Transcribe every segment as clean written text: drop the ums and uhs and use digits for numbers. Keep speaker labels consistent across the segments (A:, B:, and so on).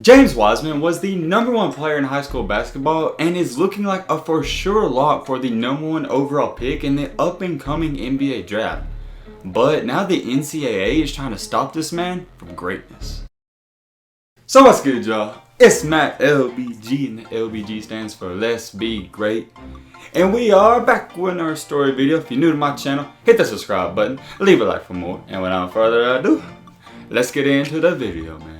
A: James Wiseman was the #1 player in high school basketball and is looking like a for sure lock for the #1 overall pick in the up and coming NBA draft. But now the NCAA is trying to stop this man from greatness. So what's good, y'all? It's Matt LBG, and the LBG stands for Let's Be Great. And we are back with our story video. If you're new to my channel, hit the subscribe button, leave a like for more. And without further ado, let's get into the video, man.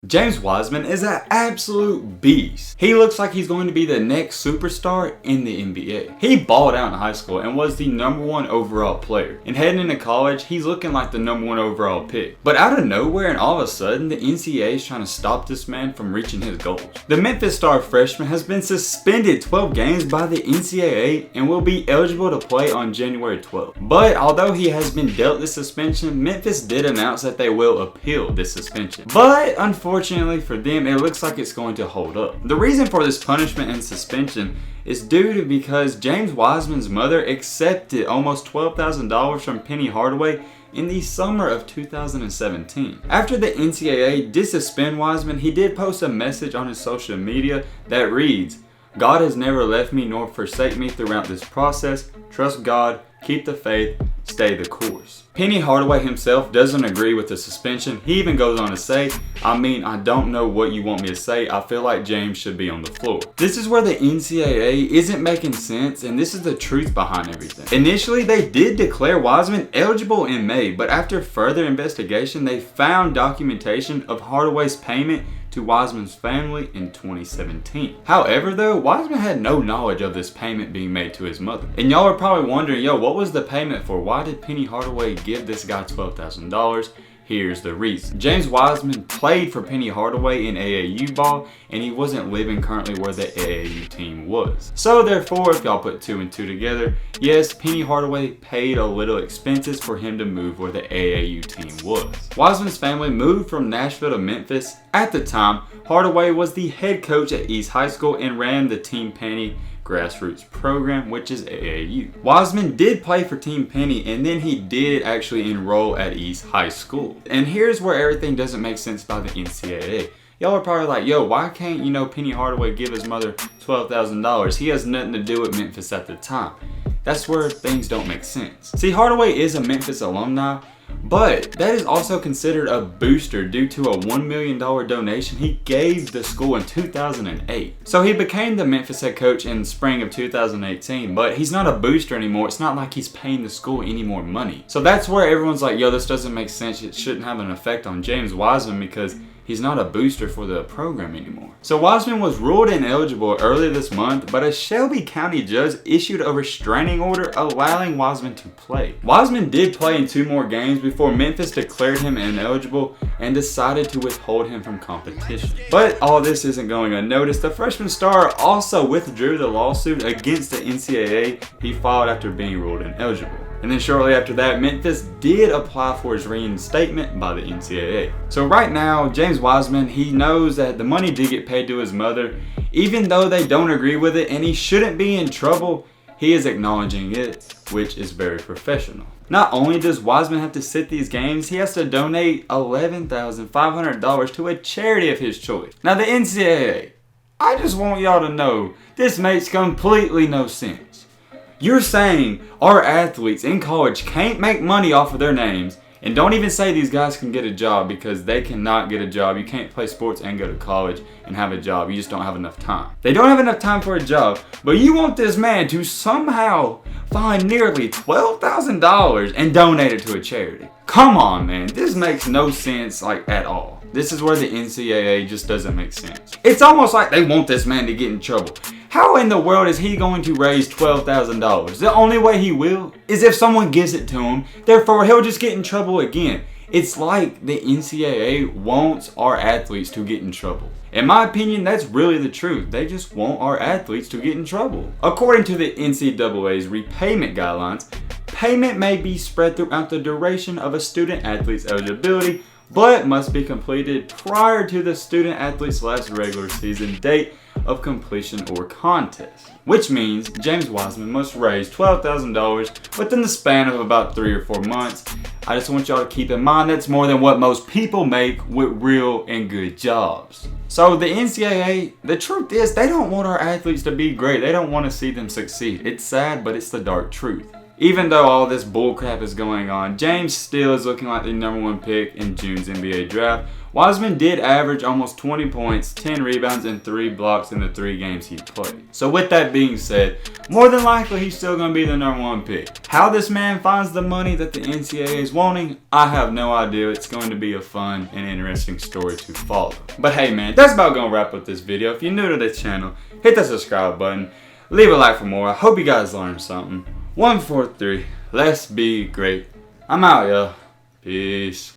A: James Wiseman is an absolute beast. He looks like he's going to be the next superstar in the NBA. He balled out in high school and was the #1 overall player. And heading into college, he's looking like the #1 overall pick. But out of nowhere and all of a sudden, the NCAA is trying to stop this man from reaching his goals. The Memphis star freshman has been suspended 12 games by the NCAA and will be eligible to play on January 12th. But although he has been dealt this suspension, Memphis did announce that they will appeal this suspension. But unfortunately for them, it looks like it's going to hold up. The reason for this punishment and suspension is due to because James Wiseman's mother accepted almost $12,000 from Penny Hardaway in the summer of 2017. After the NCAA did suspend Wiseman, he did post a message on his social media that reads, "God has never left me nor forsake me throughout this process. Trust God, keep the faith, stay the course." Penny Hardaway himself doesn't agree with the suspension. He even goes on to say, I don't know what you want me to say. I feel like James should be on the floor. This is where the NCAA isn't making sense, and this is the truth behind everything. Initially, they did declare Wiseman eligible in May, but after further investigation, they found documentation of Hardaway's payment to Wiseman's family in 2017. However though, Wiseman had no knowledge of this payment being made to his mother. And y'all are probably wondering, what was the payment for? Why did Penny Hardaway give this guy $12,000? Here's the reason. James Wiseman played for Penny Hardaway in AAU ball, and he wasn't living currently where the AAU team was. So therefore, if y'all put 2 and 2 together, yes, Penny Hardaway paid a little expenses for him to move where the AAU team was. Wiseman's family moved from Nashville to Memphis. At the time, Hardaway was the head coach at East High School and ran the Team Penny grassroots program, which is AAU. Wiseman did play for Team Penny, and then he did actually enroll at East High School. And here's where everything doesn't make sense by the NCAA. Y'all are probably like, why can't, Penny Hardaway give his mother $12,000? He has nothing to do with Memphis at the time. That's where things don't make sense. See, Hardaway is a Memphis alumni, but that is also considered a booster due to a $1 million donation he gave the school in 2008. So he became the Memphis head coach in the spring of 2018, but he's not a booster anymore. It's not like he's paying the school any more money. So that's where everyone's like, this doesn't make sense. It shouldn't have an effect on James Wiseman because he's not a booster for the program anymore. So Wiseman was ruled ineligible earlier this month, but a Shelby County judge issued a restraining order allowing Wiseman to play. Wiseman did play in 2 more games before Memphis declared him ineligible and decided to withhold him from competition. But all this isn't going unnoticed. The freshman star also withdrew the lawsuit against the NCAA he filed after being ruled ineligible. And then shortly after that, Memphis did apply for his reinstatement by the NCAA. So right now, James Wiseman, he knows that the money did get paid to his mother. Even though they don't agree with it and he shouldn't be in trouble, he is acknowledging it, which is very professional. Not only does Wiseman have to sit these games, he has to donate $11,500 to a charity of his choice. Now the NCAA, I just want y'all to know, this makes completely no sense. You're saying our athletes in college can't make money off of their names, and don't even say these guys can get a job because they cannot get a job. You can't play sports and go to college and have a job. You just don't have enough time. They don't have enough time for a job, but you want this man to somehow find nearly $12,000 and donate it to a charity. Come on, man. This makes no sense at all. This is where the NCAA just doesn't make sense. It's almost like they want this man to get in trouble. How in the world is he going to raise $12,000? The only way he will is if someone gives it to him. Therefore, he'll just get in trouble again. It's like the NCAA wants our athletes to get in trouble. In my opinion, that's really the truth. They just want our athletes to get in trouble. According to the NCAA's repayment guidelines, payment may be spread throughout the duration of a student athlete's eligibility, but must be completed prior to the student athlete's last regular season date of completion or contest. Which means James Wiseman must raise $12,000 within the span of about 3 or 4 months. I just want y'all to keep in mind that's more than what most people make with real and good jobs. So the NCAA, the truth is they don't want our athletes to be great. They don't want to see them succeed. It's sad, but it's the dark truth. Even though all this bullcrap is going on, James still is looking like the #1 pick in June's NBA draft. Wiseman did average almost 20 points, 10 rebounds, and 3 blocks in the 3 games he played. So with that being said, more than likely he's still going to be the #1 pick. How this man finds the money that the NCAA is wanting, I have no idea. It's going to be a fun and interesting story to follow. But hey man, that's about going to wrap up this video. If you're new to the channel, hit the subscribe button. Leave a like for more. I hope you guys learned something. 1, 4, 3. Let's be great. I'm out, y'all. Peace.